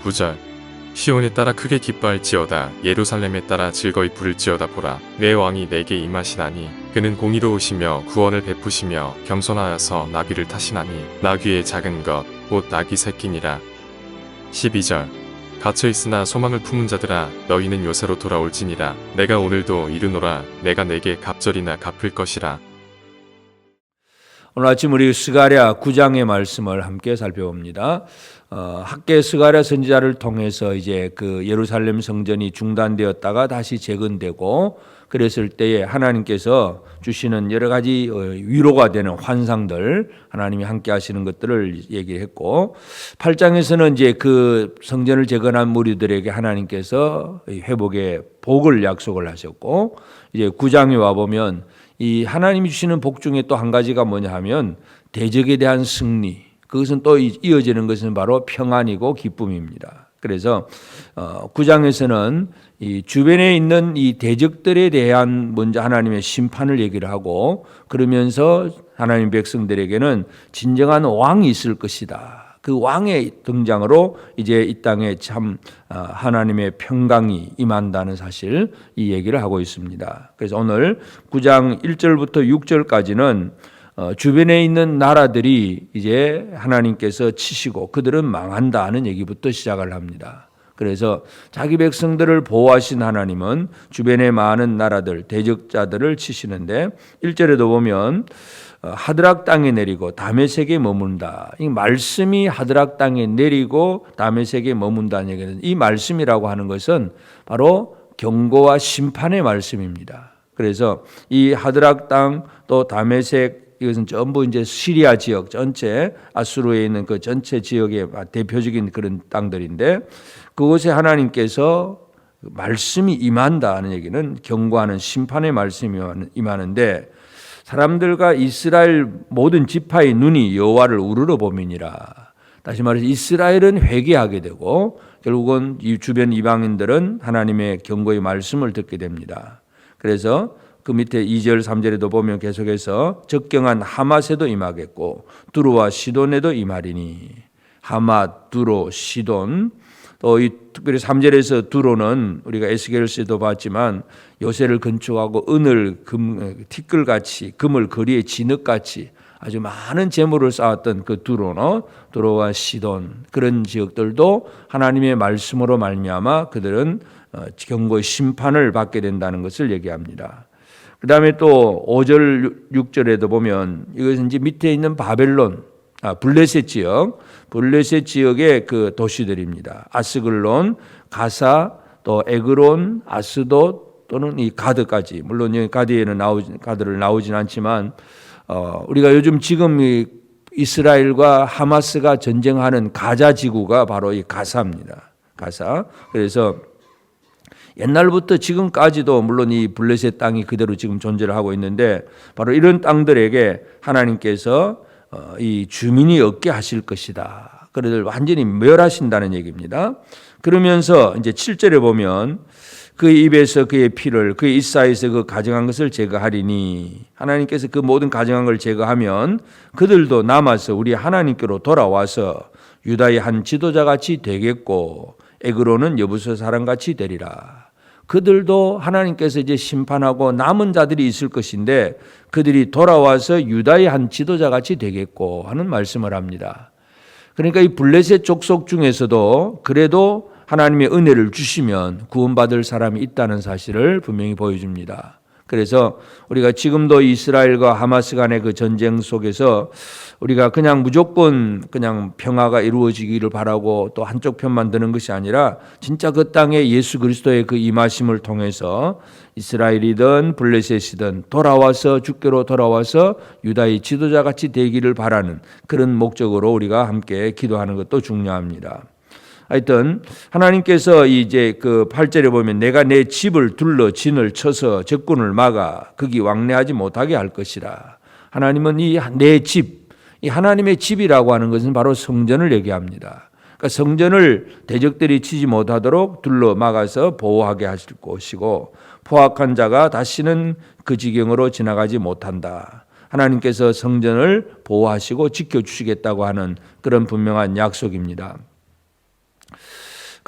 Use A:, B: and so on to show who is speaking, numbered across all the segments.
A: 9절 시온에 따라 크게 기뻐할지어다 예루살렘에 따라 즐거이 부를지어다. 보라, 내 왕이 내게 임하시나니 그는 공의로우시며 구원을 베푸시며 겸손하여서 나귀를 타시나니 나귀의 작은 것 곧 나귀 새끼니라. 12절 갇혀있으나 소망을 품은 자들아, 너희는 요새로 돌아올지니라. 내가 오늘도 이르노라. 내가 내게 갑절이나 갚을 것이라.
B: 오늘 아침 우리 스가랴 9장의 말씀을 함께 살펴봅니다. 학개 스가랴 선지자를 통해서 이제 그 예루살렘 성전이 중단되었다가 다시 재건되고 그랬을 때에 하나님께서 주시는 여러 가지 위로가 되는 환상들, 하나님이 함께 하시는 것들을 얘기했고, 8장에서는 이제 그 성전을 재건한 무리들에게 하나님께서 회복의 복을 약속을 하셨고, 이제 9장에 와 보면 이 하나님이 주시는 복 중에 또 한 가지가 뭐냐 하면 대적에 대한 승리, 그것은 또 이어지는 것은 바로 평안이고 기쁨입니다. 그래서 9장에서는 이 주변에 있는 이 대적들에 대한 먼저 하나님의 심판을 얘기를 하고, 그러면서 하나님 백성들에게는 진정한 왕이 있을 것이다. 그 왕의 등장으로 이제 이 땅에 참 하나님의 평강이 임한다는 사실, 이 얘기를 하고 있습니다. 그래서 오늘 9장 1절부터 6절까지는 주변에 있는 나라들이 이제 하나님께서 치시고 그들은 망한다는 얘기부터 시작을 합니다. 그래서 자기 백성들을 보호하신 하나님은 주변의 많은 나라들, 대적자들을 치시는데 1절에도 보면 하드락 땅에 내리고 다메섹에 머문다. 이 말씀이 하드락 땅에 내리고 다메섹에 머문다는 얘기는, 이 말씀이라고 하는 것은 바로 경고와 심판의 말씀입니다. 그래서 이 하드락 땅 또 다메섹, 이것은 전부 이제 시리아 지역 전체, 아수르에 있는 그 전체 지역의 대표적인 그런 땅들인데, 그곳에 하나님께서 말씀이 임한다는 얘기는 경고하는 심판의 말씀이 임하는데, 사람들과 이스라엘 모든 지파의 눈이 여호와를 우러러 보미니라. 다시 말해서 이스라엘은 회개하게 되고 결국은 이 주변 이방인들은 하나님의 경고의 말씀을 듣게 됩니다. 그래서 그 밑에 2절 3절에도 보면 계속해서 적경한 하맛에도 임하겠고 두로와 시돈에도 임하리니, 하맛, 두로, 시돈, 또 이 특별히 3절에서 두로는 우리가 에스겔서도 봤지만 요새를 건축하고 은을 티끌같이, 금을 거리에 진흙같이 아주 많은 재물을 쌓았던 그 두로와 시돈, 그런 지역들도 하나님의 말씀으로 말미암아 그들은 경고의 심판을 받게 된다는 것을 얘기합니다. 그 다음에 또 5절 6절에도 보면 이것은 이제 밑에 있는 바벨론, 블레셋 지역의 그 도시들입니다. 아스글론, 가사, 또 에그론, 아스돗, 또는 이 가드까지. 물론 여기 가드를 나오진 않지만 우리가 요즘 지금 이 이스라엘과 하마스가 전쟁하는 가자 지구가 바로 이 가사입니다. 가사. 그래서 옛날부터 지금까지도 물론 이 블레셋 땅이 그대로 지금 존재를 하고 있는데, 바로 이런 땅들에게 하나님께서 이 주민이 없게 하실 것이다. 그들을 완전히 멸하신다는 얘기입니다. 그러면서 이제 7절에 보면 그의 입에서 그의 피를, 그의 이사에서 그 가증한 것을 제거하리니, 하나님께서 그 모든 가증한 걸 제거하면 그들도 남아서 우리 하나님께로 돌아와서 유다의 한 지도자같이 되겠고 에그로는 여부서 사람같이 되리라. 그들도 하나님께서 이제 심판하고 남은 자들이 있을 것인데 그들이 돌아와서 유다의 한 지도자같이 되겠고 하는 말씀을 합니다. 그러니까 이 블레셋 족속 중에서도 그래도 하나님의 은혜를 주시면 구원받을 사람이 있다는 사실을 분명히 보여줍니다. 그래서 우리가 지금도 이스라엘과 하마스 간의 그 전쟁 속에서 우리가 그냥 무조건 그냥 평화가 이루어지기를 바라고 또 한쪽 편만 드는 것이 아니라 진짜 그 땅에 예수 그리스도의 그 임하심을 통해서 이스라엘이든 블레셋이든 돌아와서 주께로 돌아와서 유다의 지도자같이 되기를 바라는 그런 목적으로 우리가 함께 기도하는 것도 중요합니다. 하여튼 하나님께서 이제 그 8절에 보면 내가 내 집을 둘러 진을 쳐서 적군을 막아 거기 왕래하지 못하게 할 것이라. 하나님은 이 내 집, 이 하나님의 집이라고 하는 것은 바로 성전을 얘기합니다. 그러니까 성전을 대적들이 치지 못하도록 둘러 막아서 보호하게 하실 것이고, 포악한 자가 다시는 그 지경으로 지나가지 못한다. 하나님께서 성전을 보호하시고 지켜주시겠다고 하는 그런 분명한 약속입니다.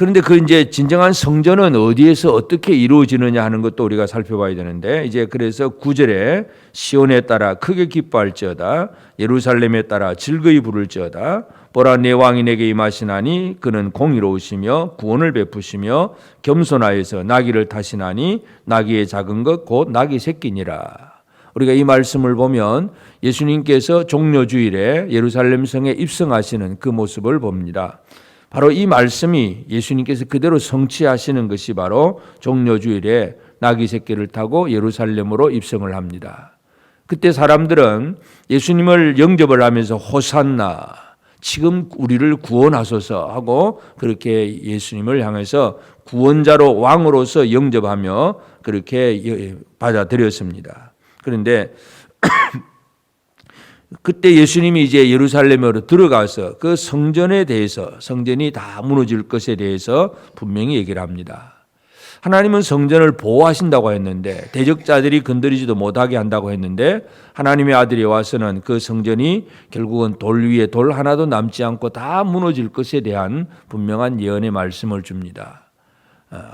B: 그런데 그 이제 진정한 성전은 어디에서 어떻게 이루어지느냐 하는 것도 우리가 살펴봐야 되는데, 이제 그래서 9절에 시온에 따라 크게 기뻐할지어다 예루살렘에 따라 즐거이 부를지어다 보라 내 왕이 내게 임하시나니 그는 공의로우시며 구원을 베푸시며 겸손하여서 나귀를 타시나니 나귀의 작은 것 곧 나귀 새끼니라. 우리가 이 말씀을 보면 예수님께서 종려주일에 예루살렘 성에 입성하시는 그 모습을 봅니다. 바로 이 말씀이 예수님께서 그대로 성취하시는 것이 바로 종려주일에 나귀 새끼를 타고 예루살렘으로 입성을 합니다. 그때 사람들은 예수님을 영접을 하면서 호산나 지금 우리를 구원하소서 하고 그렇게 예수님을 향해서 구원자로 왕으로서 영접하며 그렇게 받아들였습니다. 그런데 그때 예수님이 이제 예루살렘으로 들어가서 그 성전에 대해서 성전이 다 무너질 것에 대해서 분명히 얘기를 합니다. 하나님은 성전을 보호하신다고 했는데 대적자들이 건드리지도 못하게 한다고 했는데 하나님의 아들이 와서는 그 성전이 결국은 돌 위에 돌 하나도 남지 않고 다 무너질 것에 대한 분명한 예언의 말씀을 줍니다.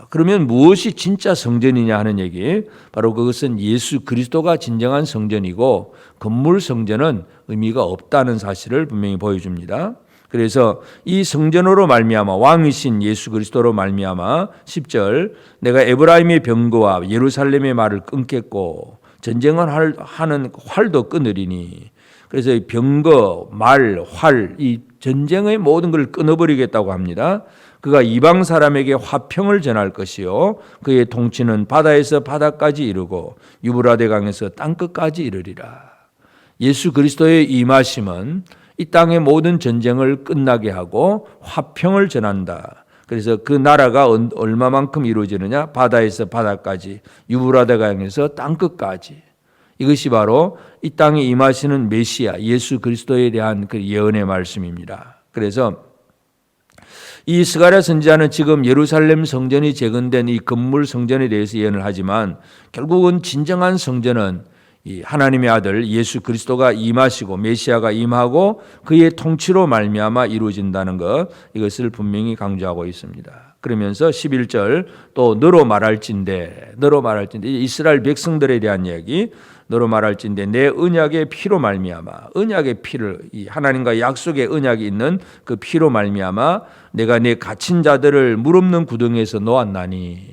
B: 그러면 무엇이 진짜 성전이냐 하는 얘기, 바로 그것은 예수 그리스도가 진정한 성전이고 건물 성전은 의미가 없다는 사실을 분명히 보여줍니다. 그래서 이 성전으로 말미암아 왕이신 예수 그리스도로 말미암아 10절 내가 에브라임의 병거와 예루살렘의 말을 끊겠고 전쟁을 하는 활도 끊으리니, 그래서 이 병거, 말, 활, 이 전쟁의 모든 걸 끊어버리겠다고 합니다. 그가 이방 사람에게 화평을 전할 것이요 그의 통치는 바다에서 바다까지 이르고 유브라데 강에서 땅끝까지 이르리라. 예수 그리스도의 임하심은 이 땅의 모든 전쟁을 끝나게 하고 화평을 전한다. 그래서 그 나라가 얼마만큼 이루어지느냐? 바다에서 바다까지, 유브라데 강에서 땅끝까지. 이것이 바로 이 땅에 임하시는 메시아 예수 그리스도에 대한 그 예언의 말씀입니다. 그래서 이 스가랴 선지자는 지금 예루살렘 성전이 재건된 이 건물 성전에 대해서 예언을 하지만 결국은 진정한 성전은 이 하나님의 아들 예수 그리스도가 임하시고 메시아가 임하고 그의 통치로 말미암아 이루어진다는 것, 이것을 분명히 강조하고 있습니다. 그러면서 11절 또 너로 말할진대 이스라엘 백성들에 대한 이야기, 너로 말할진대 내 언약의 피로 말미암아, 언약의 피를, 이 하나님과 약속의 언약이 있는 그 피로 말미암아 내가 내 갇힌 자들을 물 없는 구덩이에서 놓았나니,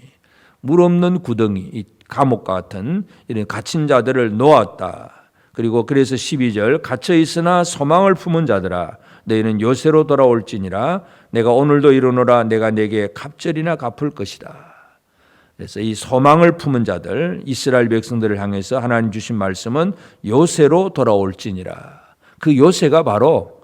B: 물 없는 구덩이, 이 감옥과 같은 이런 갇힌 자들을 놓았다. 그리고 그래서 12절 갇혀 있으나 소망을 품은 자들아 너희는 요새로 돌아올지니라 내가 오늘도 이르노라 내가 내게 갑절이나 갚을 것이다. 그래서 이 소망을 품은 자들 이스라엘 백성들을 향해서 하나님 주신 말씀은 요새로 돌아올지니라. 그 요새가 바로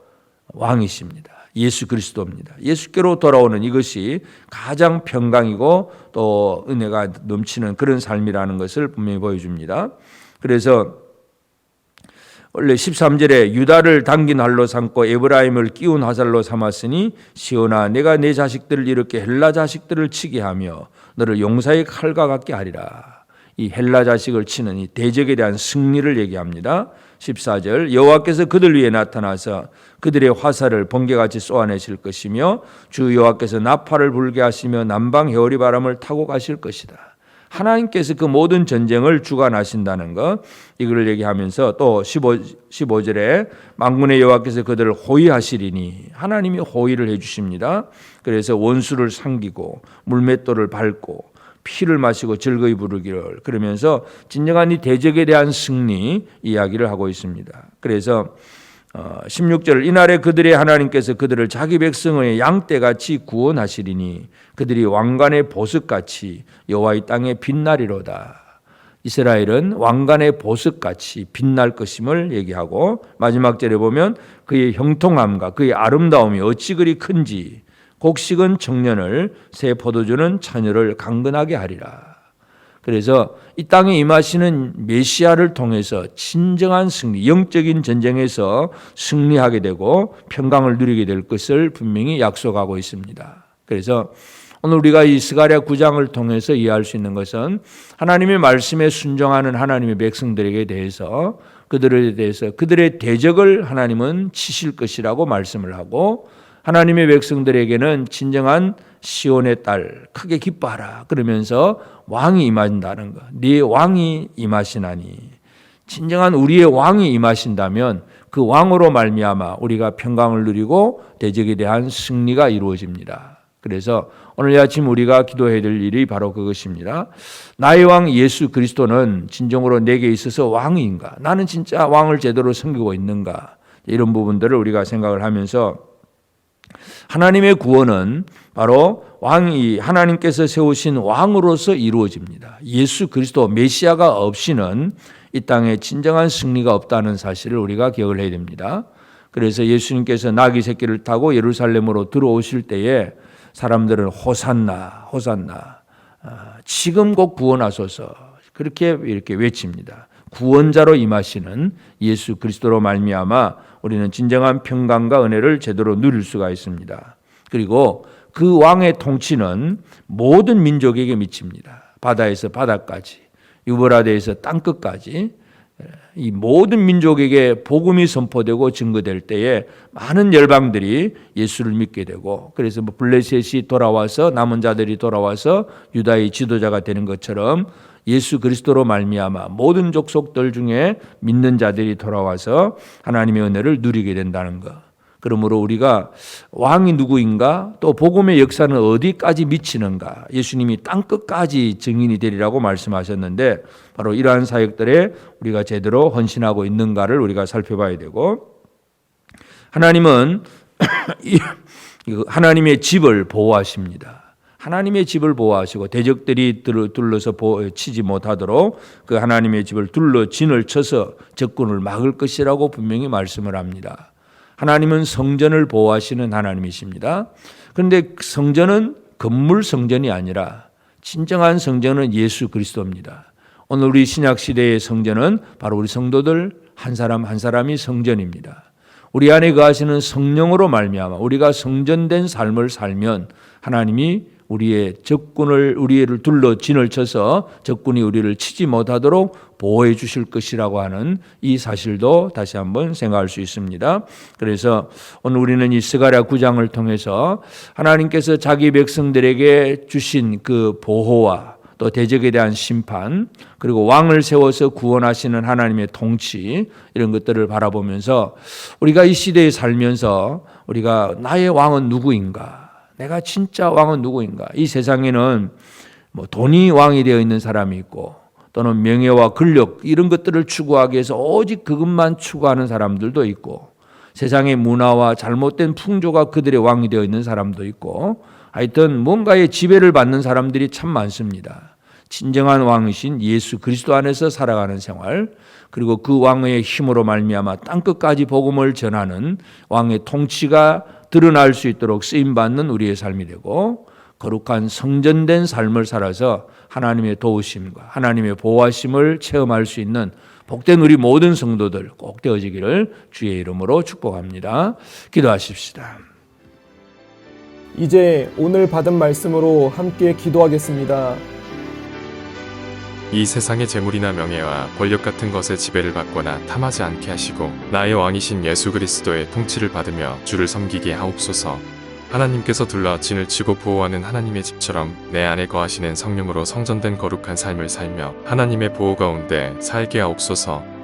B: 왕이십니다. 예수 그리스도입니다. 예수께로 돌아오는 이것이 가장 평강이고 또 은혜가 넘치는 그런 삶이라는 것을 분명히 보여줍니다. 그래서 원래 13절에 유다를 당긴 활로 삼고 에브라임을 끼운 화살로 삼았으니 시온아 내가 내 자식들을 이렇게 헬라 자식들을 치게 하며 너를 용사의 칼과 같게 하리라. 이 헬라 자식을 치는 이 대적에 대한 승리를 얘기합니다. 14절 여호와께서 그들 위에 나타나서 그들의 화살을 번개같이 쏘아내실 것이며 주 여호와께서 나팔을 불게 하시며 남방 해오리 바람을 타고 가실 것이다. 하나님께서 그 모든 전쟁을 주관하신다는 것, 이걸 얘기하면서 또 15절에 만군의 여호와께서 그들을 호위하시리니, 하나님이 호위를 해주십니다. 그래서 원수를 상기고 물맷돌을 밟고 피를 마시고 즐거이 부르기를, 그러면서 진정한 이 대적에 대한 승리 이야기를 하고 있습니다. 그래서 16절 이날에 그들의 하나님께서 그들을 자기 백성의 양떼같이 구원하시리니 그들이 왕관의 보석같이 여호와의 땅에 빛나리로다. 이스라엘은 왕관의 보석같이 빛날 것임을 얘기하고 마지막 절에 보면 그의 형통함과 그의 아름다움이 어찌 그리 큰지 곡식은 청년을 새 포도주는 처녀를 강건하게 하리라. 그래서 이 땅에 임하시는 메시아를 통해서 진정한 승리, 영적인 전쟁에서 승리하게 되고 평강을 누리게 될 것을 분명히 약속하고 있습니다. 그래서 오늘 우리가 이 스가랴 9장을 통해서 이해할 수 있는 것은 하나님의 말씀에 순종하는 하나님의 백성들에게 대해서 그들에 대해서 그들의 대적을 하나님은 치실 것이라고 말씀을 하고 하나님의 백성들에게는 진정한 시온의 딸 크게 기뻐하라 그러면서 왕이 임하신다는 것. 네 왕이 임하시나니 진정한 우리의 왕이 임하신다면 그 왕으로 말미암아 우리가 평강을 누리고 대적에 대한 승리가 이루어집니다. 그래서 오늘 아침 우리가 기도해야 될 일이 바로 그것입니다. 나의 왕 예수 그리스도는 진정으로 내게 있어서 왕인가? 나는 진짜 왕을 제대로 섬기고 있는가? 이런 부분들을 우리가 생각을 하면서 하나님의 구원은 바로 왕이 하나님께서 세우신 왕으로서 이루어집니다. 예수 그리스도 메시아가 없이는 이 땅에 진정한 승리가 없다는 사실을 우리가 기억을 해야 됩니다. 그래서 예수님께서 나귀 새끼를 타고 예루살렘으로 들어오실 때에 사람들은 호산나 호산나 지금 곧 구원하소서 그렇게 이렇게 외칩니다. 구원자로 임하시는 예수 그리스도로 말미암아 우리는 진정한 평강과 은혜를 제대로 누릴 수가 있습니다. 그리고 그 왕의 통치는 모든 민족에게 미칩니다. 바다에서 바다까지, 유브라데에서 땅끝까지 이 모든 민족에게 복음이 선포되고 증거될 때에 많은 열방들이 예수를 믿게 되고 그래서 블레셋이 돌아와서 남은 자들이 돌아와서 유다의 지도자가 되는 것처럼 예수 그리스도로 말미암아 모든 족속들 중에 믿는 자들이 돌아와서 하나님의 은혜를 누리게 된다는 것. 그러므로 우리가 왕이 누구인가 또 복음의 역사는 어디까지 미치는가 예수님이 땅끝까지 증인이 되리라고 말씀하셨는데 바로 이러한 사역들에 우리가 제대로 헌신하고 있는가를 우리가 살펴봐야 되고 하나님은 하나님의 집을 보호하십니다. 하나님의 집을 보호하시고 대적들이 둘러서 치지 못하도록 그 하나님의 집을 둘러 진을 쳐서 적군을 막을 것이라고 분명히 말씀을 합니다. 하나님은 성전을 보호하시는 하나님이십니다. 그런데 성전은 건물 성전이 아니라 진정한 성전은 예수 그리스도입니다. 오늘 우리 신약 시대의 성전은 바로 우리 성도들 한 사람 한 사람이 성전입니다. 우리 안에 거하시는 성령으로 말미암아 우리가 성전된 삶을 살면 하나님이 우리의 우리를 둘러 진을 쳐서 적군이 우리를 치지 못하도록 보호해 주실 것이라고 하는 이 사실도 다시 한번 생각할 수 있습니다. 그래서 오늘 우리는 이 스가랴 9장을 통해서 하나님께서 자기 백성들에게 주신 그 보호와 또 대적에 대한 심판 그리고 왕을 세워서 구원하시는 하나님의 통치 이런 것들을 바라보면서 우리가 이 시대에 살면서 우리가 나의 왕은 누구인가? 내가 진짜 왕은 누구인가? 이 세상에는 돈이 왕이 되어 있는 사람이 있고 또는 명예와 권력 이런 것들을 추구하기 위해서 오직 그것만 추구하는 사람들도 있고 세상의 문화와 잘못된 풍조가 그들의 왕이 되어 있는 사람도 있고 하여튼 뭔가의 지배를 받는 사람들이 참 많습니다. 진정한 왕이신 예수 그리스도 안에서 살아가는 생활 그리고 그 왕의 힘으로 말미암아 땅끝까지 복음을 전하는 왕의 통치가 드러날 수 있도록 쓰임받는 우리의 삶이 되고 거룩한 성전된 삶을 살아서 하나님의 도우심과 하나님의 보호하심을 체험할 수 있는 복된 우리 모든 성도들 꼭 되어지기를 주의 이름으로 축복합니다. 기도하십시다.
C: 이제 오늘 받은 말씀으로 함께 기도하겠습니다.
A: 이 세상의 재물이나 명예와 권력 같은 것에 지배를 받거나 탐하지 않게 하시고 나의 왕이신 예수 그리스도의 통치를 받으며 주를 섬기게 하옵소서. 하나님께서 둘러 진을 치고 보호하는 하나님의 집처럼 내 안에 거하시는 성령으로 성전된 거룩한 삶을 살며 하나님의 보호 가운데 살게 하옵소서.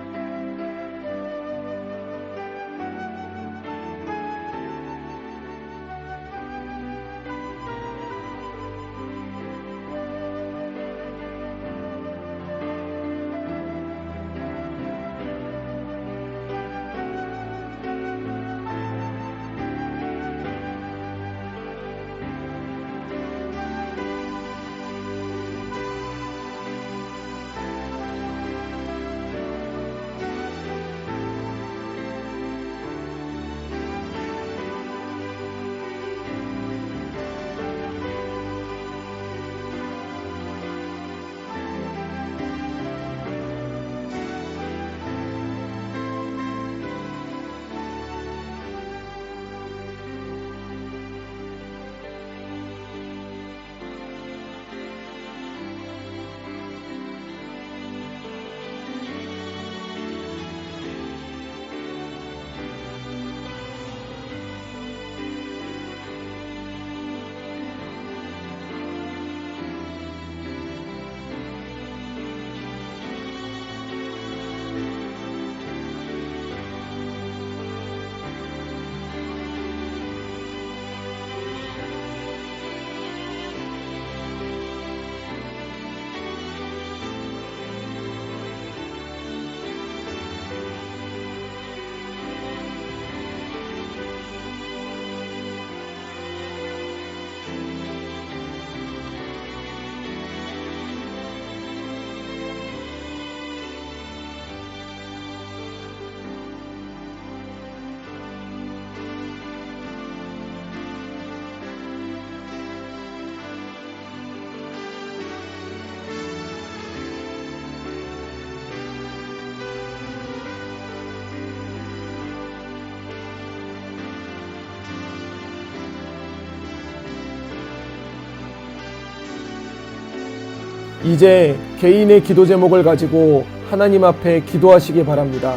C: 이제 개인의 기도 제목을 가지고 하나님 앞에 기도하시기 바랍니다.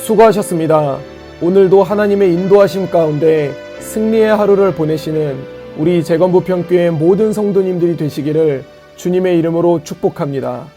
C: 수고하셨습니다. 오늘도 하나님의 인도하심 가운데 승리의 하루를 보내시는 우리 재건부평교회 모든 성도님들이 되시기를 주님의 이름으로 축복합니다.